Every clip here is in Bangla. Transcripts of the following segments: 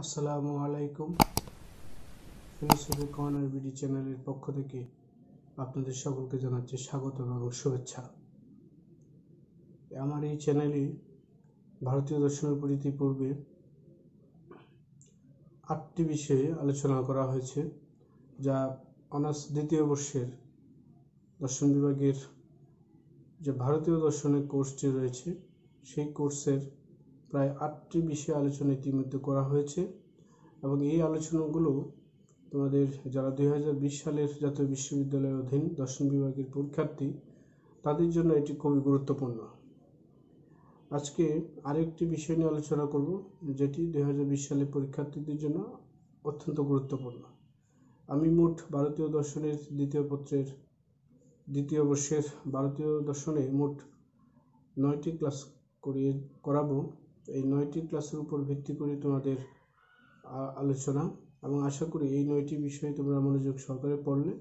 আসসালামু আলাইকুম। ফিলোসফি কর্নার বিডি চ্যানেলের পক্ষ থেকে আপনাদের সকলকে জানাচ্ছি স্বাগত এবং শুভেচ্ছা। আমার এই চ্যানেলে ভারতীয় দর্শনের উপর ইতিপূর্বে 8টি বিষয়ে আলোচনা করা হয়েছে, যা অনার্স দ্বিতীয় বর্ষের দর্শন বিভাগের যে ভারতীয় দর্শনের কোর্সটি রয়েছে সেই কোর্সের প্রায় 8টি বিষয়ে আলোচনা ইতিমধ্যে করা হয়েছে এবং এই আলোচনাগুলো তোমাদের যারা 2020 সালের জাতীয় বিশ্ববিদ্যালয়ের অধীন দর্শন বিভাগের পরীক্ষার্থী তাদের জন্য এটি খুবই গুরুত্বপূর্ণ। আজকে আরেকটি বিষয় নিয়ে আলোচনা করব, যেটি 2020 সালের পরীক্ষার্থীদের জন্য অত্যন্ত গুরুত্বপূর্ণ। আমি মোট ভারতীয় দর্শনের দ্বিতীয় পত্রের দ্বিতীয় বর্ষের ভারতীয় দর্শনে মোট 9টি ক্লাস করাবো। এই 9টি ক্লাসের উপর ভিত্তি করে তোমাদের আলোচনা, এবং আশা করি এই 9টি বিষয়ে তোমরা মনোযোগ সহকারে পড়লে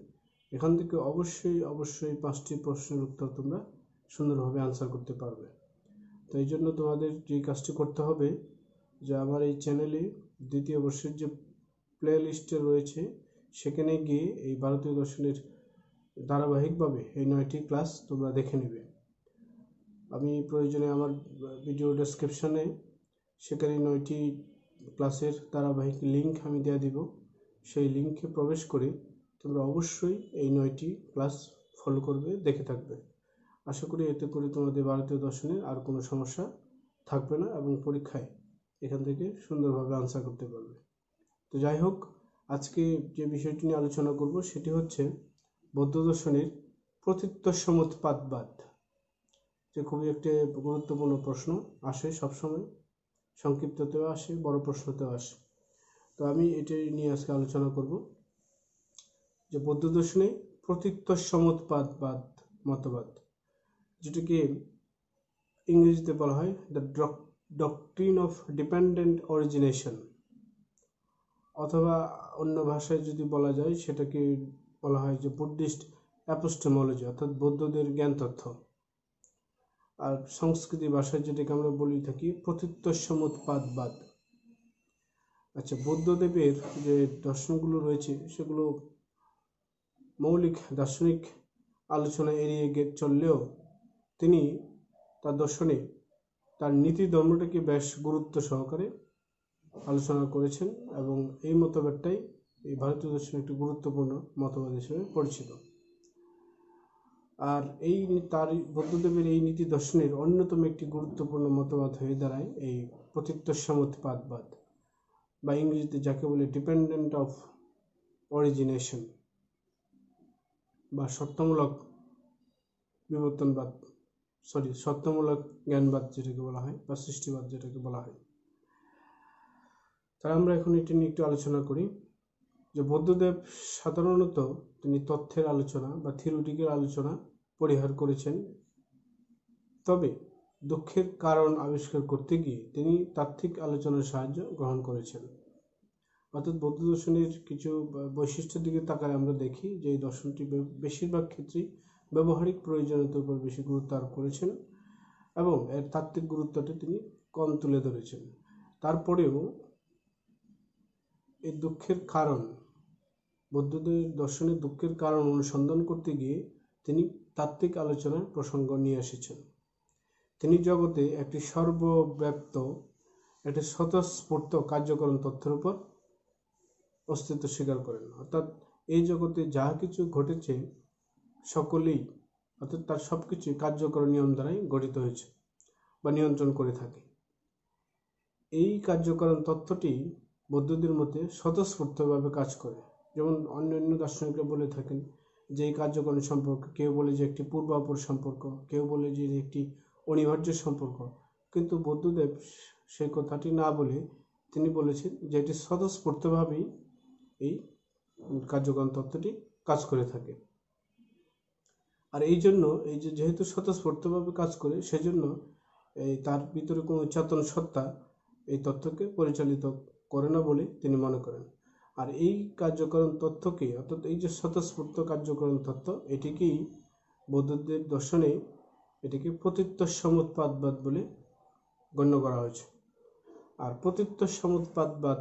এখান থেকে অবশ্যই 5টি প্রশ্নের উত্তর তোমরা সুন্দরভাবে আনসার করতে পারবে। তো এই জন্য তোমাদের যে কাজটি করতে হবে, যে আমার এই চ্যানেলে দ্বিতীয় বর্ষের যে প্লে লিস্টে রয়েছে সেখানে গিয়ে এই ভারতীয় দর্শনের ধারাবাহিকভাবে এই 9টি ক্লাস তোমরা দেখে নেবে। আমি প্রয়োজনে আমার ভিডিও ডেসক্রিপশনে সেখানে 9টি ক্লাসের ধারাবাহিক লিঙ্ক আমি দিয়ে দিব। সেই লিঙ্কে প্রবেশ করে তোমরা অবশ্যই এই 9টি ক্লাস ফলো করবে, দেখে থাকবে। আশা করি এতে করে তোমাদের ভারতীয় দর্শনের আর কোনো সমস্যা থাকবে না এবং পরীক্ষায় এখান থেকে সুন্দরভাবে আনসার করতে পারবে। তো যাই হোক, আজকে যে বিষয়টি নিয়ে আলোচনা করব সেটি হচ্ছে বৌদ্ধ দর্শনের প্রতীত্যসমুৎপাদবাদ, যে খুবই একটি গুরুত্বপূর্ণ প্রশ্ন আসে সবসময়, সংক্ষিপ্ততেও আসে, বড় প্রশ্নতেও আসে। তো আমি এটাই নিয়ে আজকে আলোচনা করব, যে বৌদ্ধ দর্শনে প্রতীত্যসমুৎপাদবাদ মতবাদ, যেটাকে ইংরেজিতে বলা হয় the doctrine of dependent origination, অথবা অন্য ভাষায় যদি বলা যায় সেটাকে বলা হয় যে বুদ্ধিস্ট অ্যাপোস্টেমোলজি, অর্থাৎ বৌদ্ধদের জ্ঞান তত্ত্ব। আর সংস্কৃতি ভাষায় যেটাকে আমরা বলি থাকি প্রতীত্যসমুৎপাদবাদ। আচ্ছা, বুদ্ধদেবের যে দর্শনগুলো রয়েছে সেগুলো মৌলিক দার্শনিক আলোচনা এড়িয়ে চললেও তিনি তার দর্শনে তার নীতি ধর্মটাকে বেশ গুরুত্ব সহকারে আলোচনা করেছেন, এবং এই মতবাদটাই এই ভারতীয় দর্শনের একটি গুরুত্বপূর্ণ মতবাদ হিসেবে পরিচিত। আর এই তার বুদ্ধদেবের এই নীতি দর্শনের অন্যতম একটি গুরুত্বপূর্ণ মতবাদ হয়ে দাঁড়ায় এই প্রতীত্যসমুৎপাদবাদ, বা ইংরেজিতে যাকে বলে ডিপেন্ডেন্ট অফ অরিজিনেশন, বা সত্যমূলক বিবর্তনবাদ, সত্যমূলক জ্ঞানবাদ যেটাকে বলা হয়, বা সৃষ্টিবাদ যেটাকে বলা হয়। তাই আমরা এখন এটি নিয়ে একটু আলোচনা করি, যে বুদ্ধদেব সাধারণত তিনি তথ্যের আলোচনা বা থিওরিটিক্যাল আলোচনা পরিহার করেছেন, তবে দুঃখের কারণ আবিষ্কার করতে গিয়ে তিনি তাত্ত্বিক আলোচনার সাহায্য গ্রহণ করেছেন। অর্থাৎ বৌদ্ধ দর্শনের কিছু বৈশিষ্ট্যের দিকে তাকালে আমরা দেখি যে এই দর্শনটি বেশিরভাগ ক্ষেত্রেই ব্যবহারিক প্রয়োজনীয়তার উপর বেশি গুরুত্ব আরোপ করেছেন এবং এর তাত্ত্বিক গুরুত্বটা তিনি কম তুলে ধরেছেন। তারপরেও এই দুঃখের কারণ, বৌদ্ধদের দর্শনের দুঃখের কারণ অনুসন্ধান করতে গিয়ে তিনি তাত্ত্বিক আলোচনার প্রসঙ্গ নিয়ে এসেছেন। তিনি জগতে একটি সর্বব্যাপ্ত, একটি স্বতঃস্ফূর্ত কার্যকরণ তথ্যের উপর অস্তিত্ব স্বীকার করেন। অর্থাৎ এই জগতে যা কিছু ঘটেছে সকলেই, অর্থাৎ তার সবকিছু কার্যকর নিয়ম দ্বারাই গঠিত হয়েছে বা নিয়ন্ত্রণ করে থাকে। এই কার্যকরণ তত্ত্বটি বৌদ্ধদের মতে স্বতঃস্ফূর্তভাবে কাজ করে। যেমন অন্যান্য দার্শনিকরা বলে থাকেন যে এই কার্যকরণ সম্পর্ক, কেউ বলে যে একটি পূর্বাপর সম্পর্ক, কেউ বলে যে একটি অনিবার্য সম্পর্ক, কিন্তু বুদ্ধদেব সেই কথাটি না বলে তিনি বলেছেন যে এটি স্বতঃস্ফূর্তভাবেই এই কার্যকরণ তত্ত্বটি কাজ করে থাকে। আর এই জন্য এই যেহেতু স্বতঃস্ফূর্তভাবে কাজ করে, সেজন্য এই তার ভিতরে কোনো চেতন সত্তা এই তত্ত্বকে পরিচালিত করে না বলে তিনি মনে করেন। আর এই কার্যকরণ তত্ত্বকে, অর্থাৎ এই যে স্বতঃস্ফূর্ত কার্যকরণ তত্ত্ব, এটিকেই বৌদ্ধদের দর্শনে এটিকে প্রতীত্যসমুৎপাদবাদ বলে গণ্য করা হয়েছে। আর প্রতীত্যসমুৎপাদবাদ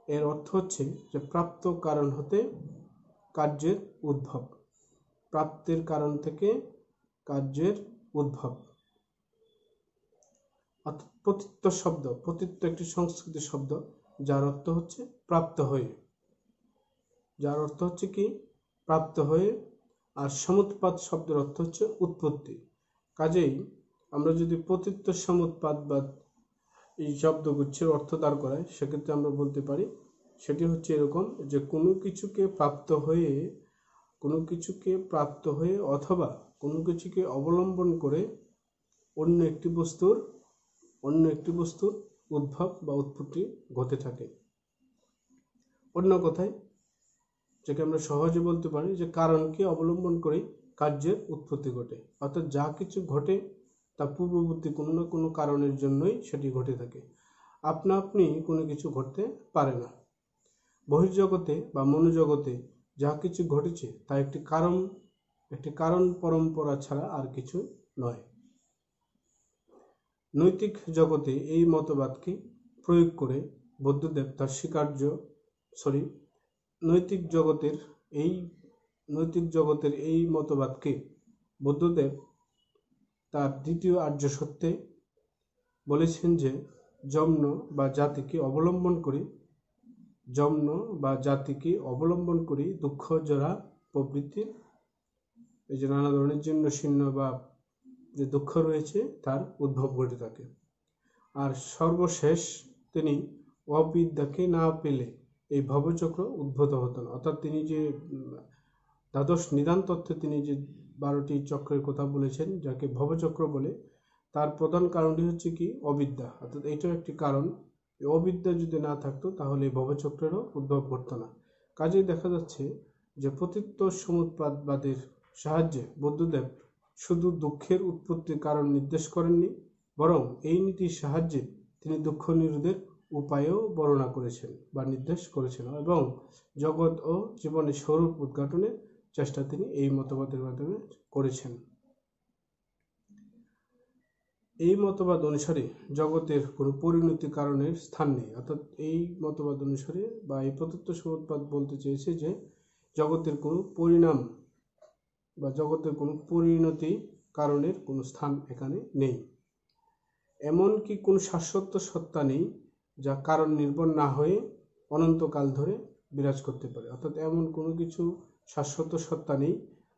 এর অর্থ হচ্ছে যে প্রাপ্ত কারণ হতে কার্যের উদ্ভব, প্রাপ্তির কারণ থেকে কার্যের উদ্ভব। অর্থাৎ পতিত্ব শব্দ, পতিত্ব একটি সংস্কৃত শব্দ যার অর্থ হচ্ছে প্রাপ্ত হয়ে, যার অর্থ হচ্ছে কি প্রাপ্ত হয়ে। আর সমুৎপাদ শব্দের অর্থ হচ্ছে উৎপত্তি। কাজেই আমরা যদি পতিত্ব সমুৎপাদ বা এই শব্দগুচ্ছের অর্থ দাঁড় করাই, সেক্ষেত্রে আমরা বলতে পারি সেটি হচ্ছে এরকম যে কোনো কিছুকে প্রাপ্ত হয়ে অথবা কোনো কিছুকে অবলম্বন করে অন্য একটি বস্তুর উদ্ভব বা উৎপত্তি ঘটে থাকে। অন্য কথায় যাকে আমরা সহজে বলতে পারি যে কারণকে অবলম্বন করে কার্যের উৎপত্তি ঘটে। অর্থাৎ যা কিছু ঘটে তা পূর্ববর্তী কোনো না কোনো কারণের জন্যই সেটি ঘটে থাকে, আপনা আপনি কোনো কিছু ঘটতে পারে না। বহির্জগতে বা মনোজগতে যা কিছু ঘটেছে তা একটি কারণ পরম্পরা ছাড়া আর কিছু নয়। নৈতিক জগতে এই মতবাদকে প্রয়োগ করে বুদ্ধদেব তার নৈতিক জগতের এই মতবাদকে বুদ্ধদেব তার দ্বিতীয় আর্য সত্যে বলেছেন যে যম্ন বা জাতিকে অবলম্বন করে দুঃখ জরা প্রবৃত্তির এই যে নানা ধরনের জীর্ণ শীর্ণ বা যে দুঃখ রয়েছে তার উদ্ভব ঘটে থাকে। আর সর্বশেষ তিনি অবিদ্যাকে না পেলে এই ভবচক্র উদ্ভূত হতো না। অর্থাৎ তিনি যে দ্বাদশ নিদান তত্ত্বে তিনি যে 12টি চক্রের কথা বলেছেন, যাকে ভবচক্র বলে, তার প্রধান কারণটি হচ্ছে কি অবিদ্যা। অর্থাৎ এইটাও একটি কারণ। অবিদ্যা যদি না থাকতো তাহলে এই ভবচক্রেরও উদ্ভব ঘটতো না। কাজেই দেখা যাচ্ছে যে পতিত্ব সমুৎপাদবাদের সাহায্যে বুদ্ধদেব শুধু দুঃখের উৎপত্তির কারণ নির্দেশ করেননি, বরং এই নীতির সাহায্যে তিনি দুঃখ নিরোধের উপায়ও বর্ণনা করেছেন বা নির্দেশ করেছেন, এবং জগৎ ও জীবনের স্বরূপ উদ্ঘাটনের চেষ্টা তিনি এই মতবাদের মাধ্যমে করেছেন। এই মতবাদ অনুসারে জগতের কোনো পরিণতি কারণের স্থান নেই। অর্থাৎ এই মতবাদ অনুসারে বা এই পতিত্ব সমুৎপাদ বলতে চেয়েছে যে জগতের কোনো পরিণাম বা জগতের কোনো পরিণতি কারণের কোনো স্থান এখানে নেই। এমনকি কোনো শাশ্বত সত্তা নেই যা কারণ নির্ভর না হয়ে অনন্তকাল ধরে বিরাজ করতে পারে। অর্থাৎ এমন কোনো কিছু শাশ্বত সত্তা নেই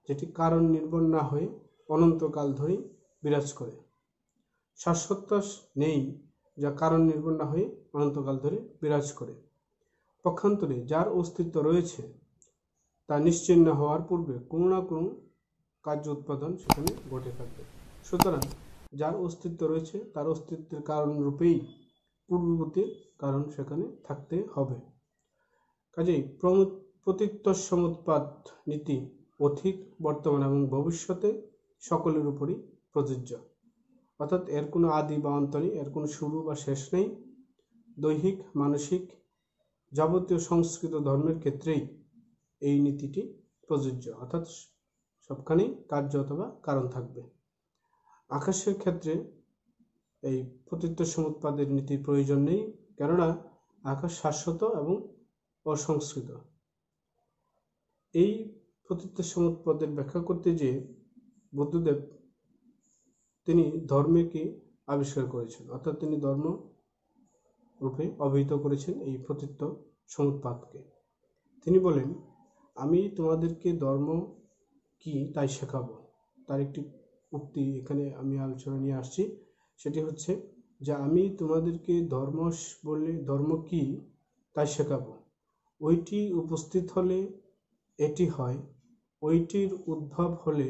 যেটি কারণ নির্ভর না হয়ে অনন্তকাল ধরে বিরাজ করে। শাশ্বততা নেই যা কারণ নির্ভর না হয়ে অনন্তকাল ধরে বিরাজ করে। পক্ষান্তরে যার অস্তিত্ব রয়েছে তা নিশ্চিহ্ন হওয়ার পূর্বে কোনো না কোনো কার্য উৎপাদন সেখানে ঘটে থাকবে। সুতরাং যার অস্তিত্ব রয়েছে তার অস্তিত্বের কারণ রূপেই পূর্ববর্তী কারণ সেখানে থাকতে হবে। কাজেই পতিত্ব সমুৎপাদ নীতি অতীত, বর্তমান এবং ভবিষ্যতে সকলের উপরই প্রযোজ্য। অর্থাৎ এর কোনো আদি বা অন্ত নেই, এর কোনো শুরু বা শেষ নেই। দৈহিক, মানসিক, যাবতীয় সংস্কৃত ধর্মের ক্ষেত্রেই এই নীতিটি প্রযোজ্য। অর্থাৎ সবখানেই কার্য অথবা কারণ থাকবে। আকাশের ক্ষেত্রে এই পতিত্ব সমুৎপাদের নীতির প্রয়োজন নেই, কেননা আকাশ শাশ্বত এবং অসংস্কৃত। এই পতিত্ব সমুৎপাদের ব্যাখ্যা করতে যেয়ে বুদ্ধদেব তিনি ধর্মকে আবিষ্কার করেছেন। অর্থাৎ তিনি ধর্ম রূপে অভিহিত করেছেন এই পতিত্ব সমুৎপাদকে। তিনি বলেন, আমি তোমাদেরকে ধর্ম কি তাই শেখাবো। তার একটি উক্তি এখানে আমি আলোচনা নিয়ে আসছি। সেটি হচ্ছে যে আমি তোমাদেরকে ধর্ম কি তাই শেখাবো। ওইটি উপস্থিত হলে এটি হয়, ওইটির উদ্ভব হলে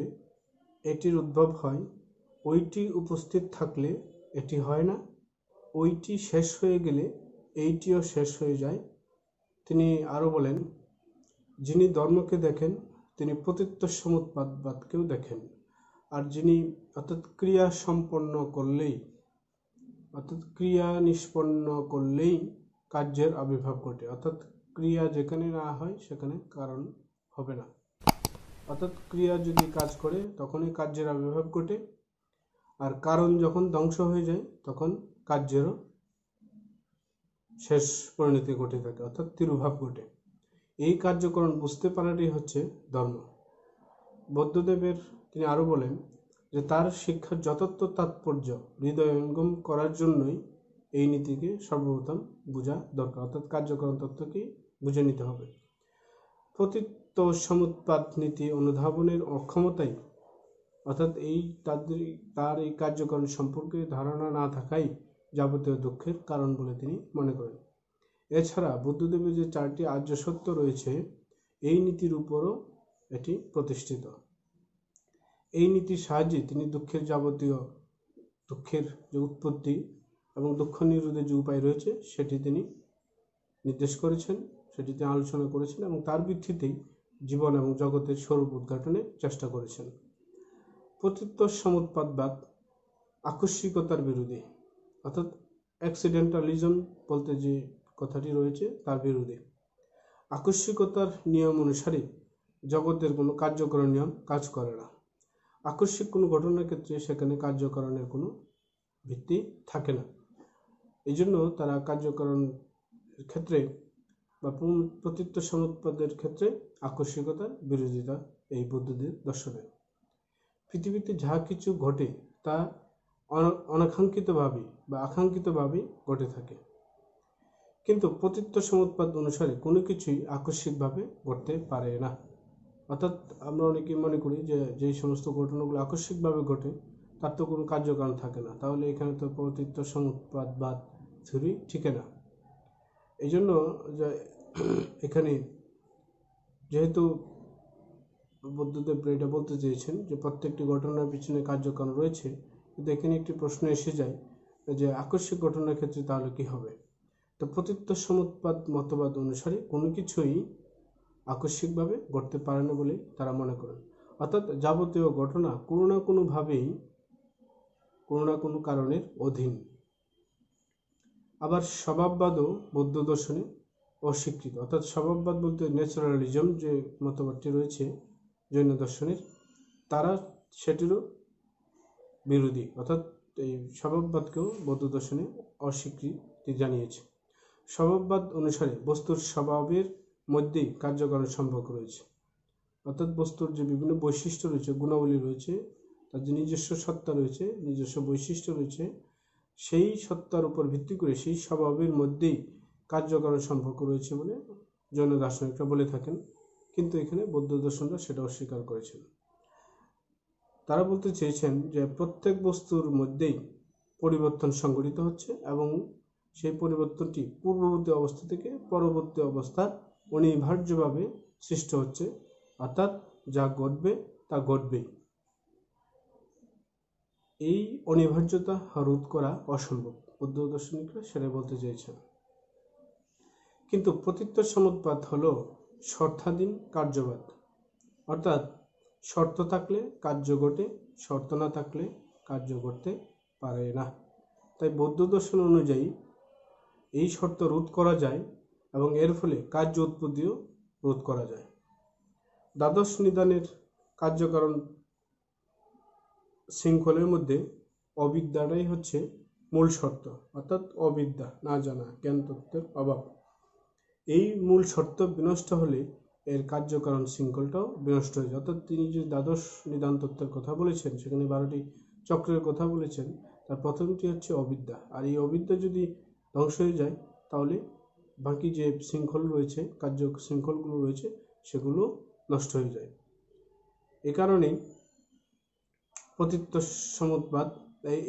এটির উদ্ভব হয়, ওইটি উপস্থিত থাকলে এটি হয় না, ওইটি শেষ হয়ে গেলে এইটিও শেষ হয়ে যায়। তিনি আরও বলেন, যিনি ধর্মকে দেখেন তিনি পতিত্ব সমুৎপাদকেও দেখেন। আর যিনি অর্থাৎ ক্রিয়া নিষ্পন্ন করলেই কার্যের আবির্ভাব ঘটে। অর্থাৎ ক্রিয়া যেখানে না হয় সেখানে কারণ হবে না। অর্থাৎ ক্রিয়া যদি কাজ করে তখনই কার্যের আবির্ভাব ঘটে, আর কারণ যখন ধ্বংস হয়ে যায় তখন কার্যেরও শেষ পরিণতি ঘটে থাকে, অর্থাৎ তিরোভাব ঘটে। এই কার্যকরণ বুঝতে পারাটাই হচ্ছে ধর্ম। বুদ্ধদেবের তিনি আরো বলেন যে তার শিক্ষার যথার্থ তাৎপর্য হৃদয়ঙ্গম করার জন্যই এই নীতিকে সর্বপ্রথম বোঝা দরকার, অর্থাৎ কার্যকরণ তত্ত্বকে বুঝে নিতে হবে। প্রতীত্য সমুৎপাদ নীতি অনুধাবনের অক্ষমতাই, অর্থাৎ তার এই কার্যকরণ সম্পর্কে ধারণা না থাকাই যাবতীয় দুঃখের কারণ বলে তিনি মনে করেন। এছাড়া বুদ্ধদেবের যে 4টি আর্য সত্য রয়েছে, এই নীতির উপরও এটি প্রতিষ্ঠিত। এই নীতির সাহায্যে তিনি দুঃখের যে উৎপত্তি এবং দুঃখ নিরোধের যে উপায় রয়েছে সেটি তিনি নির্দেশ করেছেন, সেটি তিনি আলোচনা করেছেন এবং তার ভিত্তিতেই জীবন এবং জগতের স্বরূপ উদ্ঘাটনের চেষ্টা করেছেন। প্রতীত্য সমুৎপাদবাদ আকস্মিকতার বিরোধী, অর্থাৎ অ্যাক্সিডেন্টালিজম বলতে যে কথাটি রয়েছে তার বিরোধী। আকস্মিকতার নিয়ম অনুসারে জগতের কোনো কার্যকরণ নিয়ম কাজ করে না। আকস্মিক কোনো ঘটনার ক্ষেত্রে সেখানে কার্যকরণের কোনো ভিত্তি থাকে না। এই জন্য তারা কার্যকরণের ক্ষেত্রে বা প্রতীত্য সমুৎপাদের ক্ষেত্রে আকস্মিকতার বিরোধিতা এই বুদ্ধদের দর্শনে। পৃথিবীতে যা কিছু ঘটে তা অনাকাঙ্ক্ষিতভাবে বা আকাঙ্ক্ষিতভাবে ঘটে থাকে, কিন্তু প্রতীত্য সমুৎপাদ অনুসারে কোনো কিছুই আকস্মিকভাবে ঘটতে পারে না। অর্থাৎ আমরা অনেকেই মনে করি যে যেই সমস্ত ঘটনাগুলো আকস্মিকভাবে ঘটে তার তো কোনো কার্যকারণ থাকে না, তাহলে এখানে তো প্রতীত্য সমুৎপাদবাদ থিওরি ঠিক না। এই জন্য এখানে যেহেতু বুদ্ধদেব এটা বলতে চেয়েছেন যে প্রত্যেকটি ঘটনার পিছনে কার্যকারণ রয়েছে, কিন্তু এখানে একটি প্রশ্ন এসে যায় যে আকস্মিক ঘটনার ক্ষেত্রে তাহলে কি হবে। তো প্রতীত্য সমুৎপাদ মতবাদ অনুসারে কোনো কিছুই আকস্মিকভাবে ঘটতে পারে না বলে তারা মনে করেন, অর্থাৎ যাবতীয় ঘটনা কোনো না কোনোভাবেই কোনো না কোনো কারণের অধীন। আবার স্বভাববাদও বৌদ্ধ দর্শনে অস্বীকৃত, অর্থাৎ স্বভাববাদ বলতে ন্যাচারালিজম যে মতবাদটি রয়েছে জৈন দর্শনের, তারা সেটিরও বিরোধী, অর্থাৎ এই স্বভাববাদকেও বৌদ্ধ দর্শনে অস্বীকৃতি জানিয়েছে। স্বভাববাদ অনুসারে বস্তুর স্বভাবের মধ্যেই কার্যকরণ সম্পর্ক রয়েছে, অর্থাৎ বস্তুর যে বিভিন্ন বৈশিষ্ট্য রয়েছে, গুণাবলী রয়েছে, তার যে নিজস্ব সত্তা রয়েছে, নিজস্ব বৈশিষ্ট্য রয়েছে, সেই সত্তার উপর ভিত্তি করে সেই স্বভাবের মধ্যেই কার্যকরণ সম্পর্ক রয়েছে বলে জৈন দার্শনিকরা বলে থাকেন, কিন্তু এখানে বৌদ্ধ দর্শনরা সেটা অস্বীকার করেছেন। তারা বলতে চেয়েছেন যে প্রত্যেক বস্তুর মধ্যেই পরিবর্তন সংঘটিত হচ্ছে এবং সেই পরিবর্তনটি পূর্ববর্তী অবস্থা থেকে পরবর্তী অবস্থার অনিবার্যভাবে সৃষ্ট হচ্ছে, অর্থাৎ যা ঘটবে তা ঘটবেই। এই অনিবার্যতা রোধ করা অসম্ভব, বৌদ্ধ দার্শনিকরা সেটাই বলতে চেয়েছেন। কিন্তু প্রতীত্য সমুৎপাদ হলো শর্তাধীন কার্যবাদ, অর্থাৎ শর্ত থাকলে কার্য ঘটে, শর্ত না থাকলে কার্য ঘটতে পারে না। তাই বৌদ্ধ দর্শন অনুযায়ী এই শর্ত রোধ করা যায় এবং এর ফলে কার্য উৎপত্তিও রোধ করা যায়। দ্বাদশ নিদানের কার্যকারণ শৃঙ্খলের মধ্যে অবিদ্যাটাই হচ্ছে মূল শর্ত, অর্থাৎ অবিদ্যা, না জানা, জ্ঞান তত্ত্বের অভাব। এই মূল শর্ত বিনষ্ট হলে এর কার্যকারণ শৃঙ্খলটাও বিনষ্ট হয়ে যায়। অর্থাৎ তিনি যে দ্বাদশ নিদান তত্ত্বের কথা বলেছেন, সেখানে 12টি চক্রের কথা বলেছেন, তার প্রথমটি হচ্ছে অবিদ্যা। আর এই অবিদ্যা যদি ধ্বংস হয়ে যায় তাহলে বাকি যে শৃঙ্খল রয়েছে, কার্য শৃঙ্খলগুলো রয়েছে, সেগুলো নষ্ট হয়ে যায়। এ কারণে প্রতীত্য সমুৎপাদ,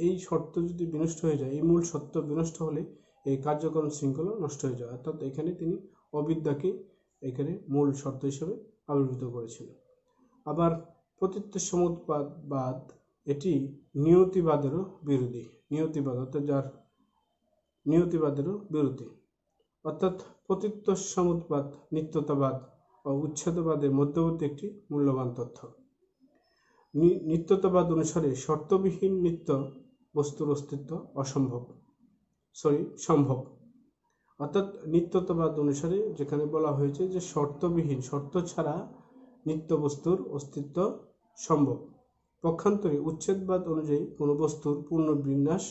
এই শর্ত যদি বিনষ্ট হয়ে যায়, এই মূল সত্য বিনষ্ট হলে এই কার্যকরণ শৃঙ্খলা নষ্ট হয়ে যায়। অর্থাৎ এখানে তিনি অবিদ্যাকে এখানে মূল শর্ত হিসেবে আবির্ভূত করেছেন। আবার প্রতীত্য সমুৎপাদবাদ এটি নিয়তিবাদেরও বিরোধী, নিয়তিবাদ অর্থাৎ যার নিয়তিবাদেরও বিরোধী। অর্থাৎ প্রতীত্য সমুৎপাদ নিত্যতাবাদ ও উচ্ছেদবাদের মধ্যবর্তী একটি মূল্যবান তথ্য। নিত্যতাবাদ অনুসারে শর্তবিহীন নিত্য বস্তুর অস্তিত্ব সম্ভব। অর্থাৎ নিত্যতাবাদ অনুসারে যেখানে বলা হয়েছে যে শর্তবিহীন, শর্ত ছাড়া নিত্য বস্তুর অস্তিত্ব সম্ভব। পক্ষান্তরে উচ্ছেদবাদ অনুযায়ী কোনো বস্তুর পূর্ণ বিনাশ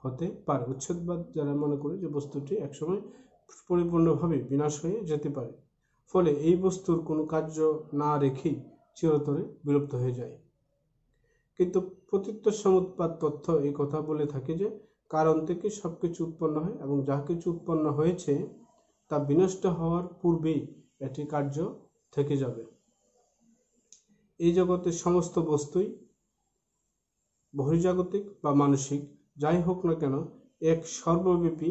হতে পারে। উচ্ছেদবাদ যারা মনে করে যে বস্তুটি একসময় পরিপূর্ণভাবে বিনাশ হয়ে যেতে পারে, ফলে এই বস্তুর কোনো কার্য না রেখেই চিরতরে বিলুপ্ত হয়ে যায়। কিন্তু প্রতীত্য সমুৎপাত তথ্য এই কথা বলে থাকে যে কারণ থেকে সবকিছু উৎপন্ন হয় এবং যা কিছু উৎপন্ন হয়েছে তা বিনষ্ট হওয়ার পূর্বেই এটি কার্য থেকে যাবে। এই জগতের সমস্ত বস্তুই বহির্জাগতিক বা মানসিক যাই হোক না কেন এক সর্বব্যাপী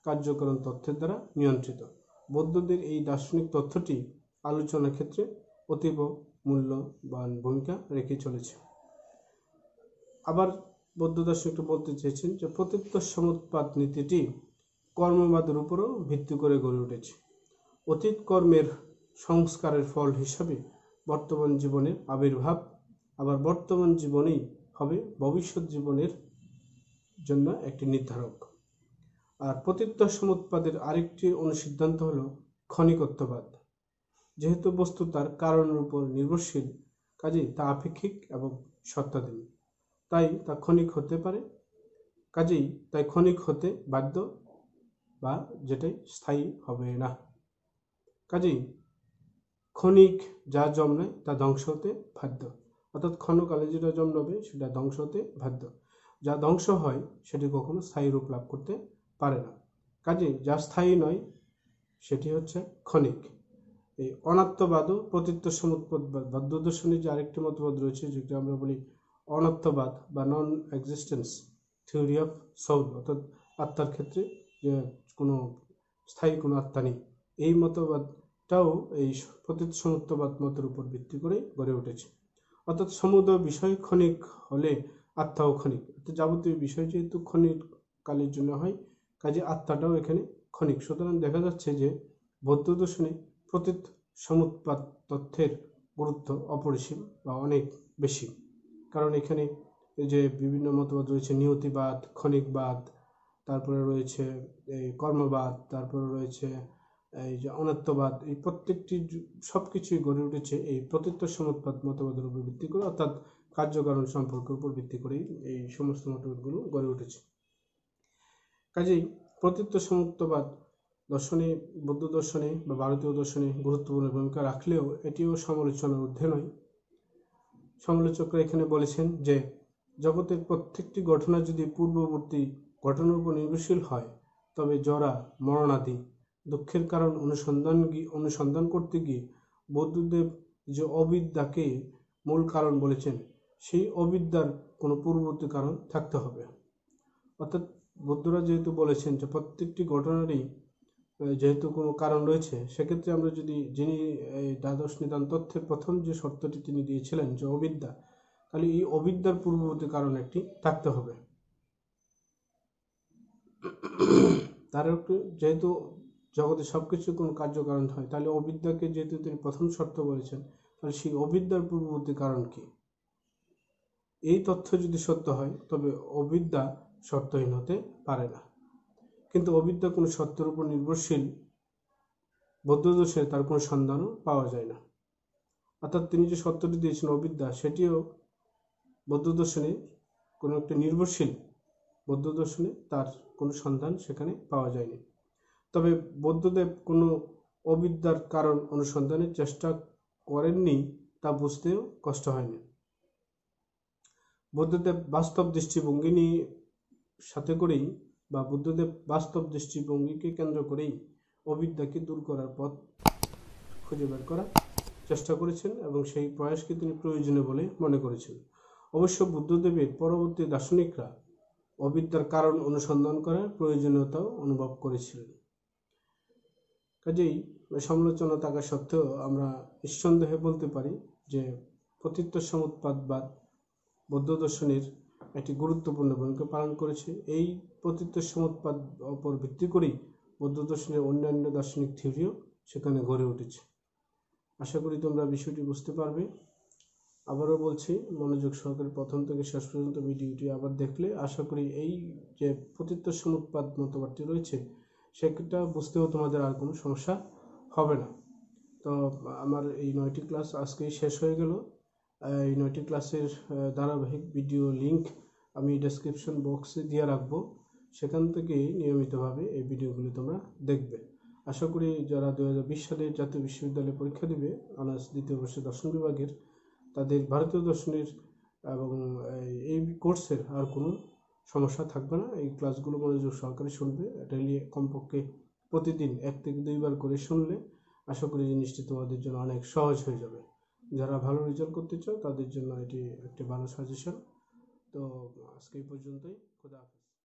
কার্যকরণ তথ্যের দ্বারা নিয়ন্ত্রিত। বৌদ্ধদের এই দার্শনিক তথ্যটি আলোচনার ক্ষেত্রে অতীব মূল্যবান ভূমিকা রেখে চলেছে। আবার বৌদ্ধ দার্শনিকরা বলতে চেয়েছেন যে প্রতীত্য সমুৎপাত নীতিটি কর্মবাদের উপরও ভিত্তি করে গড়ে উঠেছে। অতীত কর্মের সংস্কারের ফল হিসাবে বর্তমান জীবনের আবির্ভাব, আবার বর্তমান জীবনেই হবে ভবিষ্যৎ জীবনের জন্য একটি নির্ধারক। আর প্রতীত্য সমুৎপাদের আরেকটি অনুসিদ্ধান্ত হল ক্ষণিকত্ববাদ। যেহেতু বস্তু তার কারণের উপর নির্ভরশীল, কাজেই তা আপেক্ষিক এবং সত্তাধীন, তাই তা ক্ষণিক হতে পারে, কাজেই তাই ক্ষণিক হতে বাধ্য, বা যেটাই স্থায়ী হবে না। কাজেই ক্ষণিক যা জন্মায় তা ধ্বংস হতে বাধ্য, অর্থাৎ ক্ষণকালে যেটা জন্মাবে সেটা ধ্বংস হতে বাধ্য। যা ধ্বংস হয় সেটি কখনো স্থায়ী রূপ লাভ করতে পারে না। কাজেই যা স্থায়ী নয় সেটি হচ্ছে ক্ষণিক। এই অনাত্মবাদও প্রতীত্য সমুৎপাতবাদ, বৌদ্ধ দর্শনের যে আরেকটি মতবাদ রয়েছে যেটা আমরা বলি অনাত্মবাদ বা non existence theory of soul, অর্থাৎ আত্মার ক্ষেত্রে যে কোনো স্থায়ী কোনো আত্মা নেই, এই মতবাদটাও এই প্রতীত্য সমুৎপাত মতের উপর ভিত্তি করে গড়ে উঠেছে। অর্থাৎ সমুদয় বিষয় ক্ষণিক হলে আত্মাও ক্ষণিক, অর্থাৎ যাবতীয় বিষয় যেহেতু ক্ষণিক কালের জন্য হয়, কাজে আত্মাটাও এখানে ক্ষণিক। সুতরাং দেখা যাচ্ছে যে বৌদ্ধ দর্শনে প্রতীত্য সমুৎপাত তথ্যের গুরুত্ব অপরিসীম বা অনেক বেশি। কারণ এখানে যে বিভিন্ন মতবাদ রয়েছে, নিয়তিবাদ, ক্ষণিকবাদ, তারপরে রয়েছে এই কর্মবাদ, তারপরে রয়েছে এই যে অনাত্মবাদ, এই প্রত্যেকটি সবকিছুই গড়ে উঠেছে এই প্রতীত্য সমুৎপাত মতবাদের উপর ভিত্তি করে, অর্থাৎ কার্যকারণ সম্পর্কের উপর ভিত্তি করেই এই সমস্ত মতবাদগুলো গড়ে উঠেছে। কাজেই প্রতীত্য সমুৎপাত দর্শনে, বৌদ্ধ দর্শনে বা ভারতীয় দর্শনে গুরুত্বপূর্ণ ভূমিকা রাখলেও এটিও সমালোচনার ঊর্ধ্বে নয়। সমালোচকরা এখানে বলেছেন যে জগতের প্রত্যেকটি ঘটনা যদি পূর্ববর্তী ঘটনার উপর নির্ভরশীল হয়, তবে জরা মরণাদি দুঃখের কারণ অনুসন্ধান করতে গিয়ে বৌদ্ধদেব যে অবিদ্যাকে মূল কারণ বলেছেন, সেই অবিদ্যার কোনো পূর্ববর্তী কারণ থাকতে হবে। অর্থাৎ বৌদ্ধরা যেহেতু বলেছেন যে প্রত্যেকটি ঘটনারই যেহেতু কোনো কারণ রয়েছে, সেক্ষেত্রে আমরা যদি যিনি এই দ্বাদশ নিদান তথ্যের প্রথম যে শর্তটি তিনি দিয়েছিলেন যে অবিদ্যা, তাহলে এই অবিদ্যার পূর্ববর্তী কারণ একটি থাকতে হবে। তার একটু যেহেতু জগতে সবকিছু কোনো কার্যকারণ হয়, তাহলে অবিদ্যাকে যেহেতু তিনি প্রথম শর্ত বলেছেন, তাহলে সেই অবিদ্যার পূর্ববর্তী কারণ কি? এই তথ্য যদি সত্য হয় তবে অবিদ্যা শর্তহীন হতে পারে না। কিন্তু অবিদ্যা কোনো সত্যের উপর নির্ভরশীল বৌদ্ধ দর্শনে তার কোনো সন্ধানও পাওয়া যায় না। অর্থাৎ তিনি যে সত্যটি দিয়েছেন অবিদ্যা, সেটিও বৌদ্ধ দর্শনে কোনো একটা নির্ভরশীল, বৌদ্ধ দর্শনে তার কোনো সন্ধান সেখানে পাওয়া যায়নি। তবে বৌদ্ধদেব কোনো অবিদ্যার কারণ অনুসন্ধানের চেষ্টা করেননি তা বুঝতেও কষ্ট হয়নি। বুদ্ধদেব বাস্তব দৃষ্টিভঙ্গি নিয়ে সাথে করেই বা বুদ্ধদেব বাস্তব দৃষ্টিভঙ্গিকে কেন্দ্র করেই অবিদ্যাকে দূর করার পথ খুঁজে বের করার চেষ্টা করেছেন এবং সেই প্রয়াসকে তিনি প্রয়োজনীয় বলে মনে করেছেন। অবশ্য বুদ্ধদেবের পরবর্তী দার্শনিকরা অবিদ্যার কারণ অনুসন্ধান করার প্রয়োজনীয়তাও অনুভব করেছিলেন। কাজেই সমালোচনা থাকা সত্ত্বেও আমরা নিঃসন্দেহে বলতে পারি যে প্রতীত্য সমুৎপাতবাদ বৌদ্ধ দর্শনের একটি গুরুত্বপূর্ণ ভূমিকা পালন করেছে। এই প্রতীত্য সমুৎপাত উপর ভিত্তি করেই বৌদ্ধ দর্শনের অন্যান্য দার্শনিক থিওরিও সেখানে গড়ে উঠেছে। আশা করি তোমরা বিষয়টি বুঝতে পারবে। আবারও বলছি, মনোযোগ সহকারে প্রথম থেকে শেষ পর্যন্ত ভিডিওটি আবার দেখলে আশা করি এই যে প্রতীত্য সমুৎপাত মতবাদটি রয়েছে সেটা বুঝতেও তোমাদের আর কোনো সমস্যা হবে না। তো আমার এই 9টি ক্লাস আজকেই শেষ হয়ে গেল। এই 9টি ক্লাসের ধারাবাহিক ভিডিও লিঙ্ক আমি ডেসক্রিপশন বক্সে দিয়ে রাখবো। সেখান থেকেই নিয়মিতভাবে এই ভিডিওগুলি তোমরা দেখবে। আশা করি যারা 2020 সালে জাতীয় বিশ্ববিদ্যালয়ে পরীক্ষা দেবে অনার্স দ্বিতীয় বর্ষে দর্শন বিভাগের, তাদের ভারতীয় দর্শনের এবং এই কোর্সের আর কোনো সমস্যা থাকবে না। এই ক্লাসগুলো মনোযোগ সহকারে শুনবে, ডেইলি কমপক্ষে প্রতিদিন 1 থেকে 2 বার করে শুনলে আশা করি জিনিসটি তোমাদের জন্য অনেক সহজ হয়ে যাবে। যারা ভালো রেজাল্ট করতে চাও তাদের জন্য এটি একটি ভালো সাজেশন। তো আজকে এই পর্যন্তই। খোদা হাফেজ।